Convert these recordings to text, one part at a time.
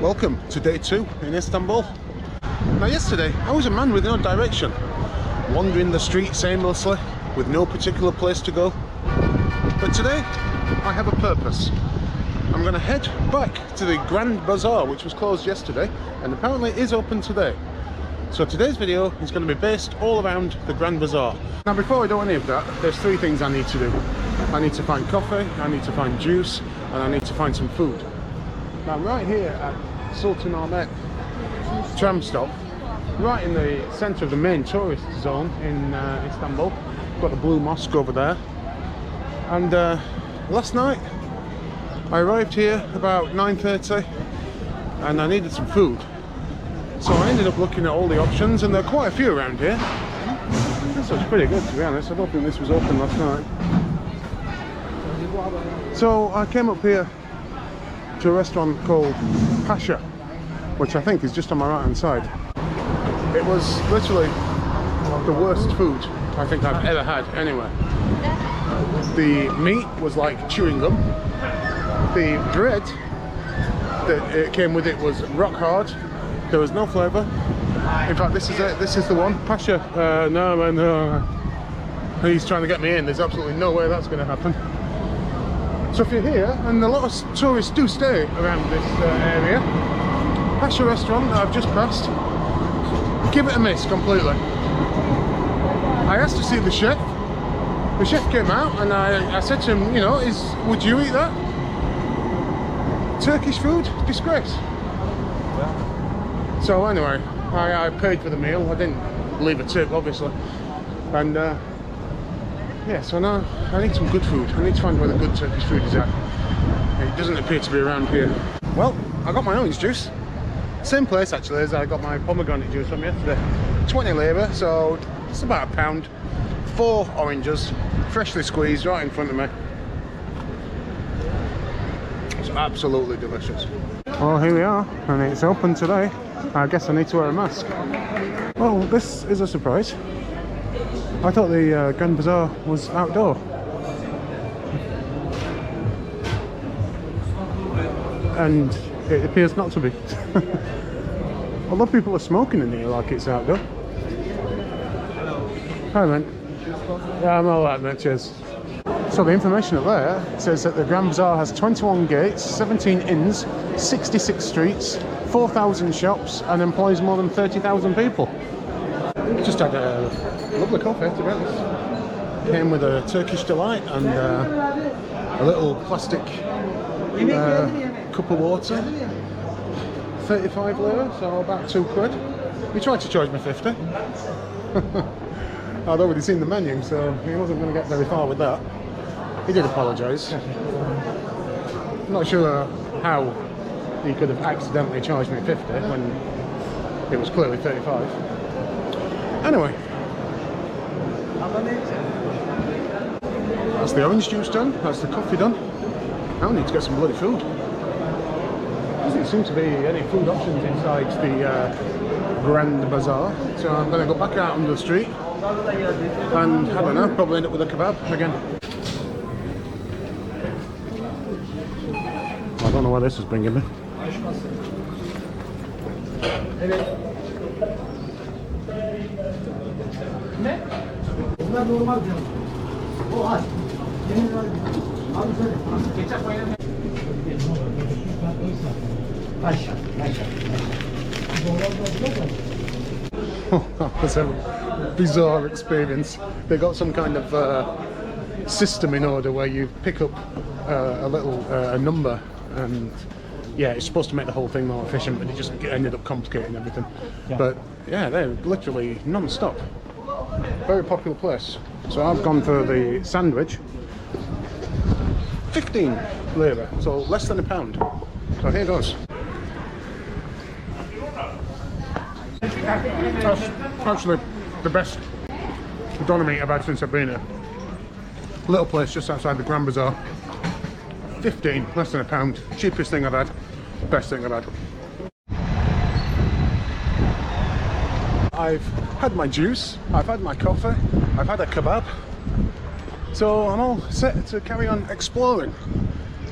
Welcome to day 2 in Istanbul. Now yesterday I was a man with no direction, wandering the streets aimlessly with no particular place to go. But today I have a purpose. I'm going to head back to the Grand Bazaar, which was closed yesterday and apparently is open today. So today's video is going to be based all around the Grand Bazaar. Now before I do any of that, there's 3 things I need to do. I need to find coffee, I need to find juice, and I need to find some food. Now right here at Sultan Ahmet tram stop, right in the centre of the main tourist zone in Istanbul, got the Blue Mosque over there. And last night I arrived here about 9:30 and I needed some food. So I ended up looking at all the options, and there are quite a few around here. This looks pretty good, to be honest. I don't think this was open last night. So I came up here to a restaurant called Pasha, which I think is just on my right hand side. It was literally the worst food I think I've ever had anywhere. The meat was like chewing gum. The bread that it came with it was rock hard. There was no flavour. In fact, this is it. This is the one. Pasha. No man, no. He's trying to get me in. There's absolutely no way that's going to happen. So if you're here, and a lot of tourists do stay around this area, Pasha restaurant that I've just passed, give it a miss completely. I asked to see the chef. The chef came out and I said to him, you know, would you eat that? Turkish food? Disgrace. Yeah. So anyway, I paid for the meal. I didn't leave a tip, obviously. And yeah, so now I need some good food. I need to find where the good Turkish food is at. It doesn't appear to be around here. Well, I got my orange juice. Same place actually as I got my pomegranate juice from yesterday. 20 lira, so it's about £1. 4 oranges, freshly squeezed right in front of me. It's absolutely delicious. Well, here we are, and it's open today. I guess I need to wear a mask. Well, this is a surprise. I thought the Grand Bazaar was outdoor. And it appears not to be. Although people are smoking in here like it's outdoor. Hi man. Yeah, I'm alright mate, cheers. So the information up there says that the Grand Bazaar has 21 gates, 17 inns, 66 streets, 4,000 shops and employs more than 30,000 people. Just had a lovely coffee, to be honest. Came with a Turkish delight and a little plastic cup of water. 35 lira, so about £2. He tried to charge me 50. I'd already seen the menu, so he wasn't going to get very far with that. He did apologise. I'm not sure how he could have accidentally charged me 50 when it was clearly 35. Anyway, that's the orange juice done, that's the coffee done. Now I need to get some bloody food. There doesn't seem to be any food options inside the Grand Bazaar, so I'm going to go back out on the street and, I don't know, probably end up with a kebab again. I don't know where this is bringing me. That was a bizarre experience. They got some kind of system in order where you pick up a little number, and yeah, it's supposed to make the whole thing more efficient, but it just ended up complicating everything. Yeah. But yeah, they're literally non-stop. Very popular place. So I've gone for the sandwich. 15 lira, so less than £1. So here goes. That's actually the best doner meat I've had since I've been here. Little place just outside the Grand Bazaar. 15, less than £1. Cheapest thing I've had, best thing I've had. I've had my juice, I've had my coffee, I've had a kebab. So I'm all set to carry on exploring.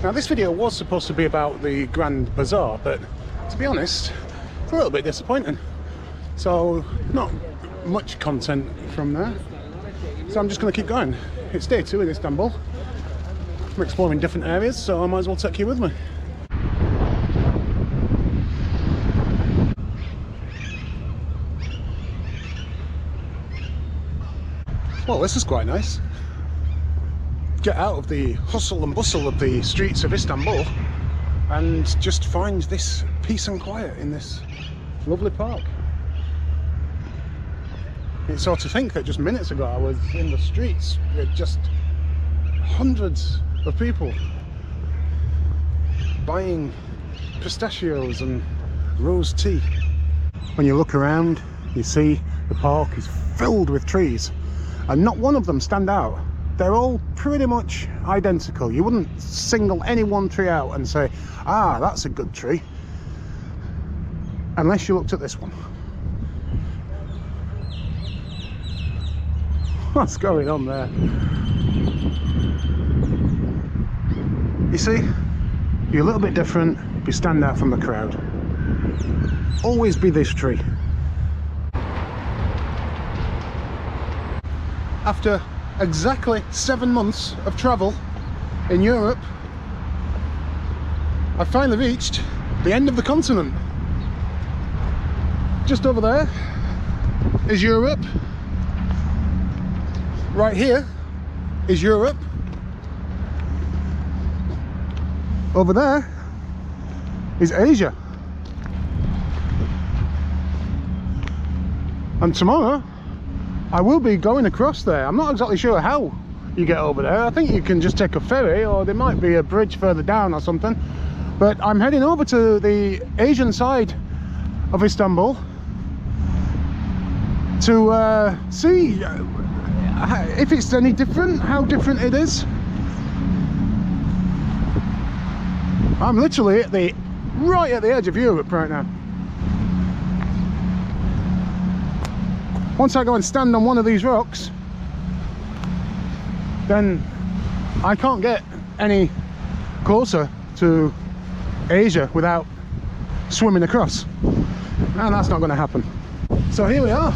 Now this video was supposed to be about the Grand Bazaar, but to be honest, it's a little bit disappointing. So not much content from there. So I'm just going to keep going. It's day 2 in Istanbul. I'm exploring different areas, so I might as well take you with me. Well, this is quite nice. Get out of the hustle and bustle of the streets of Istanbul and just find this peace and quiet in this lovely park. It's sort to think that just minutes ago I was in the streets with just hundreds of people buying pistachios and rose tea. When you look around, you see the park is filled with trees, and not one of them stand out. They're all pretty much identical. You wouldn't single any one tree out and say, ah, that's a good tree, unless you looked at this one. What's going on there? You see, you're a little bit different, you stand out from the crowd. Always be this tree. After exactly 7 months of travel in Europe, I finally reached the end of the continent. Just over there is Europe. Right here is Europe. Over there is Asia. And tomorrow I will be going across there. I'm not exactly sure how you get over there. I think you can just take a ferry, or there might be a bridge further down or something. But I'm heading over to the Asian side of Istanbul to see if it's any different, how different it is. I'm literally right at the edge of Europe right now. Once I go and stand on one of these rocks, then I can't get any closer to Asia without swimming across, and that's not going to happen. So here we are,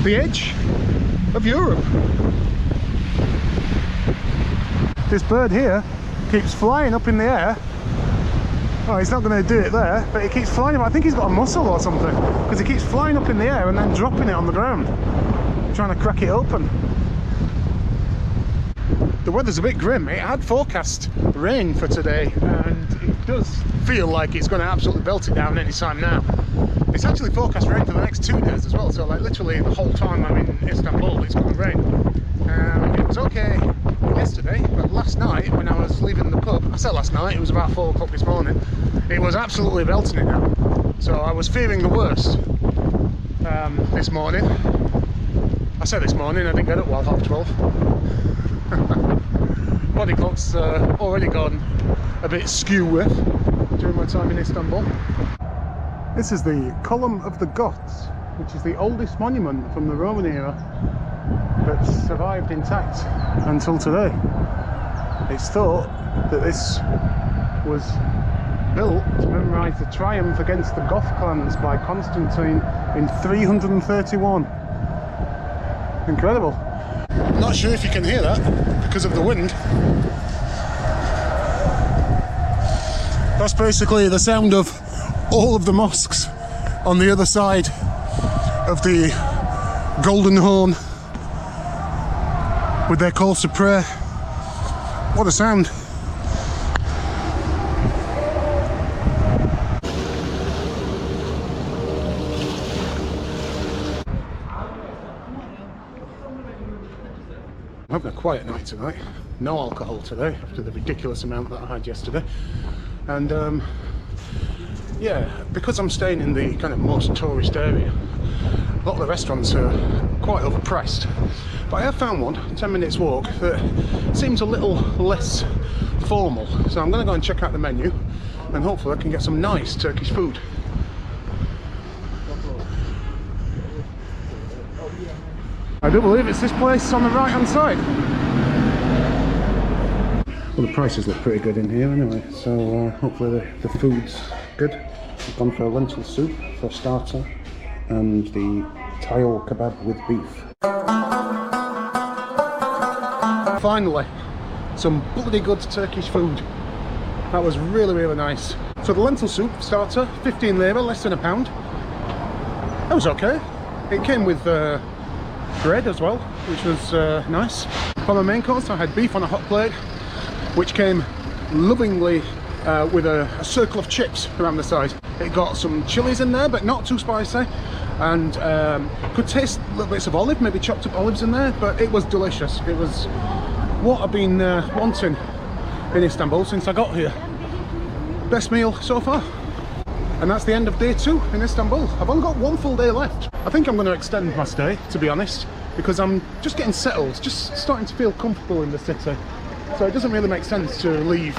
the edge of Europe. This bird here keeps flying up in the air. Oh, he's not going to do it there, but he keeps flying. I think he's got a mussel or something, because he keeps flying up in the air and then dropping it on the ground, trying to crack it open. The weather's a bit grim. It had forecast rain for today, and it does feel like it's going to absolutely belt it down any time now. It's actually forecast rain for the next 2 days as well, so like literally the whole time I'm in Istanbul it's going to rain. It was okay yesterday, but last night when I was leaving the pub, I said last night, it was about 4 o'clock this morning, it was absolutely belting it down. So I was fearing the worst this morning. I said this morning, I didn't get up while 12:30. Body clock's already gone a bit skew with during my time in Istanbul. This is the Column of the Goths, which is the oldest monument from the Roman era that survived intact until today. It's thought that this was built to memorize the triumph against the Goth clans by Constantine in 331. Incredible. Not sure if you can hear that because of the wind. That's basically the sound of all of the mosques on the other side of the Golden Horn with their calls to prayer. What a sound. I'm having a quiet night tonight. No alcohol today after the ridiculous amount that I had yesterday. And yeah, because I'm staying in the kind of most tourist area, a lot of the restaurants are quite overpriced. But I have found one, 10 minutes walk, that seems a little less formal. So I'm going to go and check out the menu, and hopefully I can get some nice Turkish food. I do believe it's this place on the right hand side. Well, the prices look pretty good in here anyway, so hopefully the food's good. I've gone for a lentil soup for a starter and the tile kebab with beef. Finally, some bloody good Turkish food. That was really, really nice. So the lentil soup starter, 15 lira, less than £1. That was okay. It came with bread as well, which was nice. For my main course, I had beef on a hot plate, which came lovingly with a circle of chips around the side. It got some chilies in there, but not too spicy, and could taste little bits of olive, maybe chopped up olives in there, but it was delicious. It was what I've been wanting in Istanbul since I got here. Best meal so far. And that's the end of day 2 in Istanbul. I've only got 1 full day left. I think I'm going to extend my stay, to be honest, because I'm just getting settled, just starting to feel comfortable in the city. So it doesn't really make sense to leave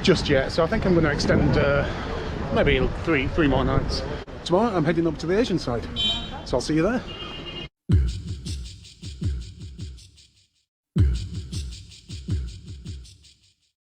just yet. So I think I'm going to extend maybe three more nights. Tomorrow I'm heading up to the Asian side. So I'll see you there.